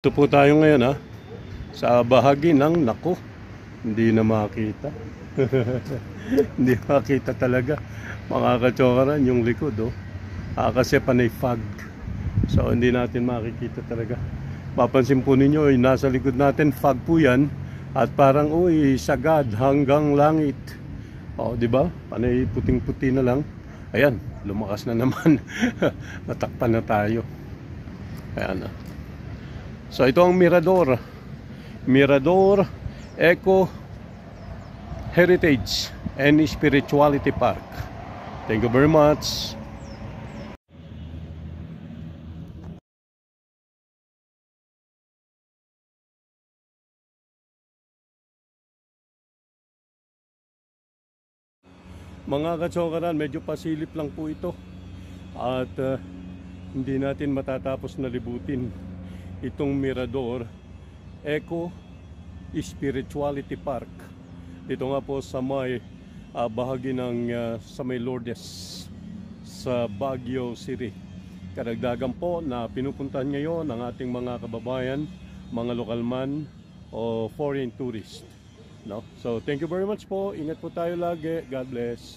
Ito po tayo ngayon sa bahagi ng nako, hindi na makita. Hindi makita talaga mga katsokaran yung likod kasi panay fog, so hindi natin makikita talaga. Mapansin po ninyo nasa likod natin fog po yan at parang sagad hanggang langit. Di ba? Panay puting-puti na lang. Ayan, lumakas na naman. Natakpan na tayo. Ayan. So ito ang Mirador Eco Heritage and Spirituality Park. Thank you very much. Mga katsokaran, medyo pasilip lang po ito at hindi natin matatapos na libutin itong Mirador Eco Spirituality Park. Dito nga po sa may bahagi ng sa may Lourdes sa Baguio City. Karagdagan po na pinupuntahan ngayon ng ating mga kababayan, mga lokal man o foreign tourist. So thank you very much po. Ingat po tayo lagi. God bless.